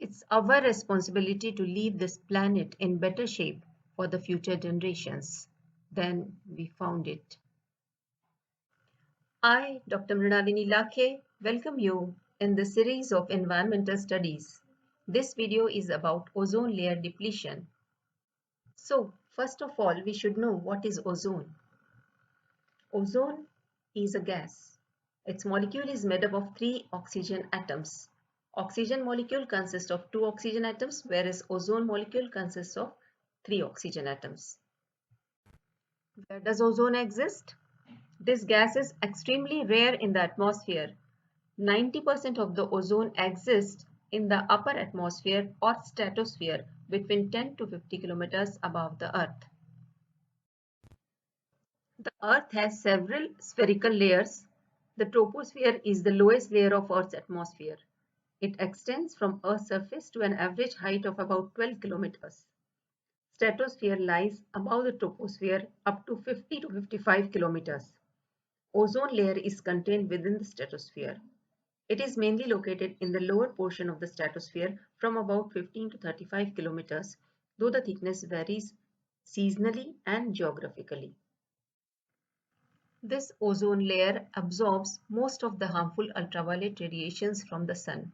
It's our responsibility to leave this planet in better shape for the future generations than we found it. I, Dr. Mrinalini Lakhe, welcome you in the series of environmental studies. This video is about ozone layer depletion. So, first of all, we should know what is ozone. Ozone is a gas. Its molecule is made up of 3 oxygen atoms. Oxygen molecule consists of 2 oxygen atoms, whereas ozone molecule consists of 3 oxygen atoms. Where does ozone exist? This gas is extremely rare in the atmosphere. 90% of the ozone exists in the upper atmosphere or stratosphere between 10 to 50 kilometers above the Earth. The Earth has several spherical layers. The troposphere is the lowest layer of Earth's atmosphere. It extends from Earth's surface to an average height of about 12 kilometers. Stratosphere lies above the troposphere up to 50 to 55 kilometers. Ozone layer is contained within the stratosphere. It is mainly located in the lower portion of the stratosphere from about 15 to 35 kilometers, though the thickness varies seasonally and geographically. This ozone layer absorbs most of the harmful ultraviolet radiations from the sun.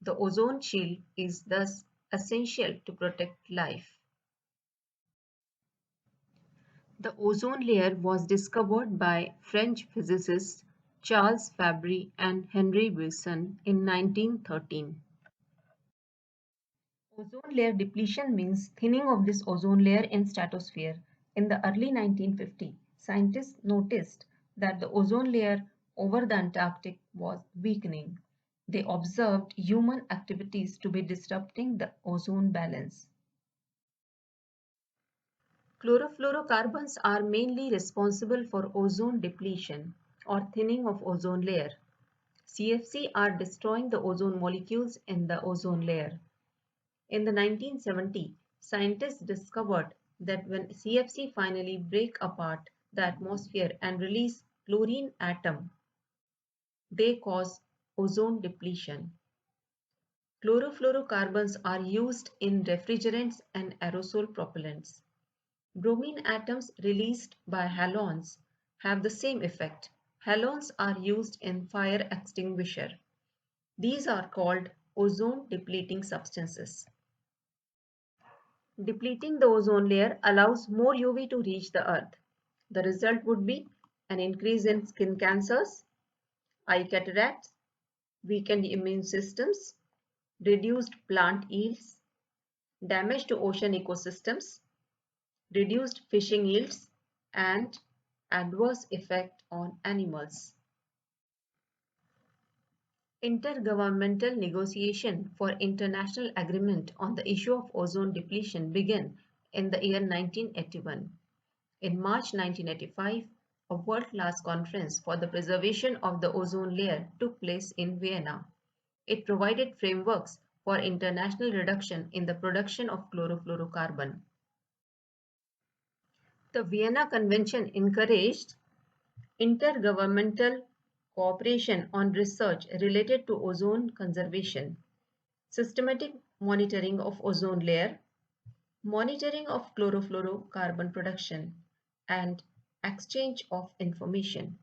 The ozone shield is thus essential to protect life. The ozone layer was discovered by French physicists Charles Fabry and Henry Wilson in 1913. Ozone layer depletion means thinning of this ozone layer in stratosphere. In the early 1950s, scientists noticed that the ozone layer over the Antarctic was weakening. They observed human activities to be disrupting the ozone balance. Chlorofluorocarbons are mainly responsible for ozone depletion or thinning of ozone layer. CFC are destroying the ozone molecules in the ozone layer. In the 1970s, scientists discovered that when CFC finally break apart the atmosphere and release chlorine atom, they cause ozone depletion. Chlorofluorocarbons are used in refrigerants and aerosol propellants. Bromine atoms released by halogens have the same effect. Halogens are used in fire extinguisher. These are called ozone depleting substances. Depleting the ozone layer allows more UV to reach the earth. The result would be an increase in skin cancers, eye cataracts, weakened immune systems, reduced plant yields, damage to ocean ecosystems, reduced fishing yields, and adverse effect on animals. Intergovernmental negotiation for international agreement on the issue of ozone depletion began in the year 1981. In March 1985, a world-class conference for the preservation of the ozone layer took place in Vienna. It provided frameworks for international reduction in the production of chlorofluorocarbon. The Vienna Convention encouraged intergovernmental cooperation on research related to ozone conservation, systematic monitoring of ozone layer, monitoring of chlorofluorocarbon production, and exchange of information.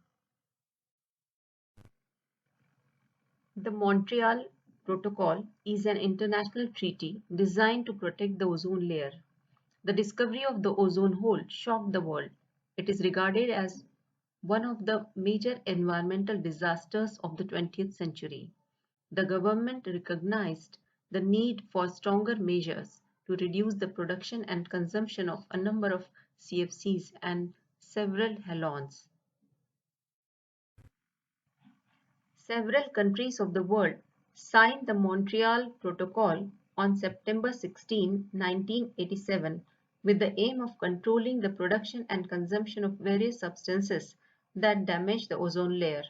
The Montreal Protocol is an international treaty designed to protect the ozone layer. The discovery of the ozone hole shocked the world. It is regarded as one of the major environmental disasters of the 20th century. The government recognized the need for stronger measures to reduce the production and consumption of a number of CFCs and several halogens. Several countries of the world signed the Montreal Protocol on September 16, 1987, with the aim of controlling the production and consumption of various substances that damage the ozone layer.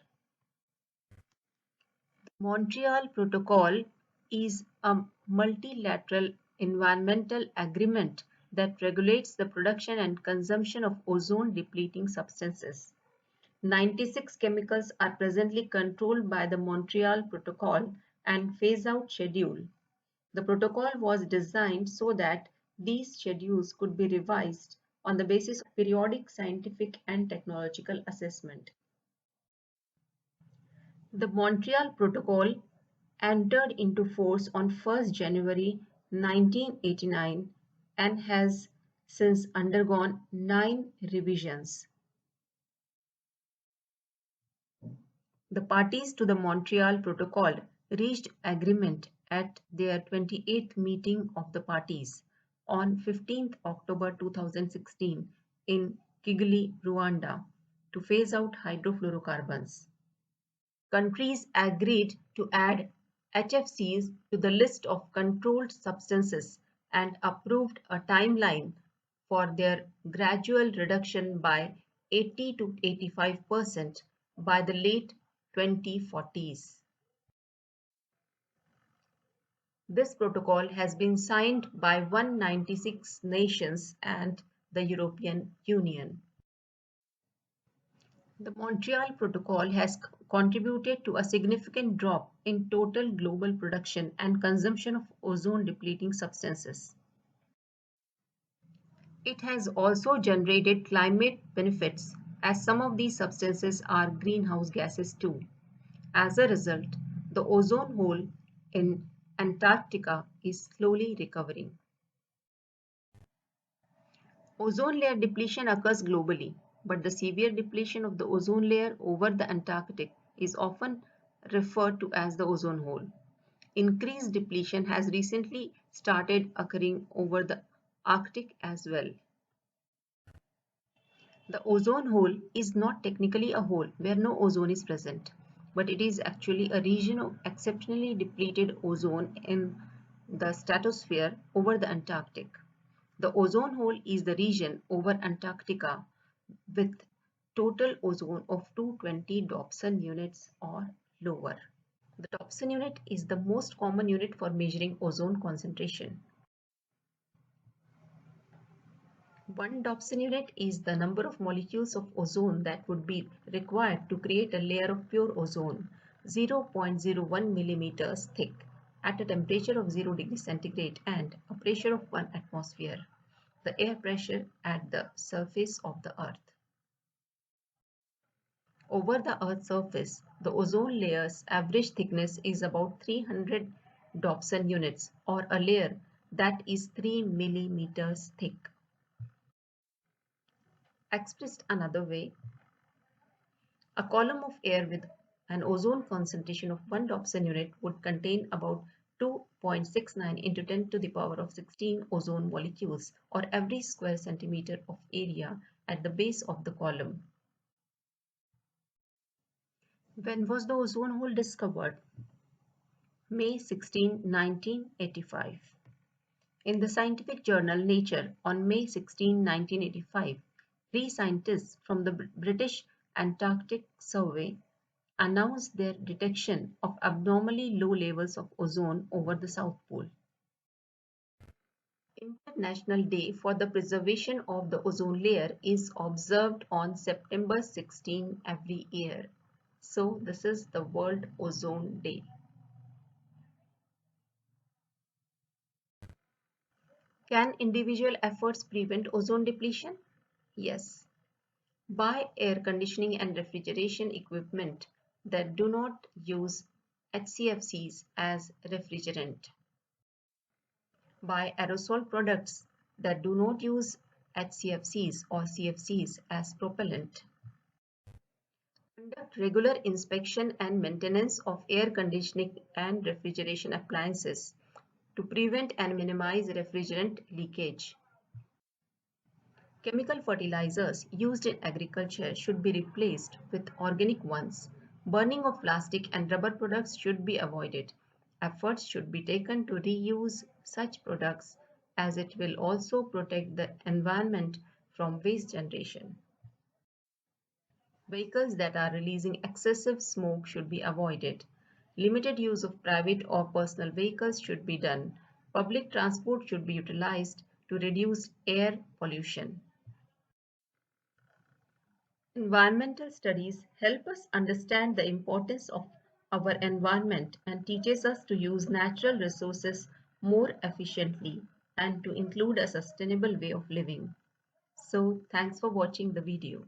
The Montreal Protocol is a multilateral environmental agreement that regulates the production and consumption of ozone-depleting substances. 96 chemicals are presently controlled by the Montreal Protocol, and phase-out schedule. The protocol was designed so that these schedules could be revised on the basis of periodic scientific and technological assessment. The Montreal Protocol entered into force on 1st January 1989 and has since undergone 9 revisions. The parties to the Montreal Protocol reached agreement at their 28th meeting of the parties on 15th October 2016 in Kigali, Rwanda, to phase out hydrofluorocarbons. Countries agreed to add HFCs to the list of controlled substances and approved a timeline for their gradual reduction by 80 to 85% by the late 2040s. This protocol has been signed by 196 nations and the European Union. The Montreal Protocol has contributed to a significant drop in total global production and consumption of ozone-depleting substances. It has also generated climate benefits, as some of these substances are greenhouse gases too. As a result, the ozone hole in Antarctica is slowly recovering. Ozone layer depletion occurs globally, but the severe depletion of the ozone layer over the Antarctic is often referred to as the ozone hole. Increased depletion has recently started occurring over the Arctic as well. The ozone hole is not technically a hole where no ozone is present, but it is actually a region of exceptionally depleted ozone in the stratosphere over the Antarctic. The ozone hole is the region over Antarctica with total ozone of 220 Dobson units or lower. The Dobson unit is the most common unit for measuring ozone concentration. 1 Dobson unit is the number of molecules of ozone that would be required to create a layer of pure ozone, 0.01 millimeters thick, at a temperature of 0 degrees centigrade and a pressure of 1 atmosphere, the air pressure at the surface of the Earth. Over the Earth's surface, the ozone layer's average thickness is about 300 Dobson units, or a layer that is 3 millimeters thick. Expressed another way, a column of air with an ozone concentration of 1 Dobson unit would contain about 2.69 into 10 to the power of 16 ozone molecules, or every square centimeter of area at the base of the column. When was the ozone hole discovered? May 16, 1985. In the scientific journal Nature on May 16, 1985, 3 scientists from the British Antarctic Survey announced their detection of abnormally low levels of ozone over the South Pole. International Day for the Preservation of the Ozone Layer is observed on September 16 every year. So this is the World Ozone Day. Can individual efforts prevent ozone depletion? Yes. Buy air conditioning and refrigeration equipment that do not use HCFCs as refrigerant. Buy aerosol products that do not use HCFCs or CFCs as propellant. Conduct regular inspection and maintenance of air conditioning and refrigeration appliances to prevent and minimize refrigerant leakage. Chemical fertilizers used in agriculture should be replaced with organic ones. Burning of plastic and rubber products should be avoided. Efforts should be taken to reuse such products, as it will also protect the environment from waste generation. Vehicles that are releasing excessive smoke should be avoided. Limited use of private or personal vehicles should be done. Public transport should be utilized to reduce air pollution. Environmental studies help us understand the importance of our environment and teaches us to use natural resources more efficiently and to include a sustainable way of living. So, thanks for watching the video.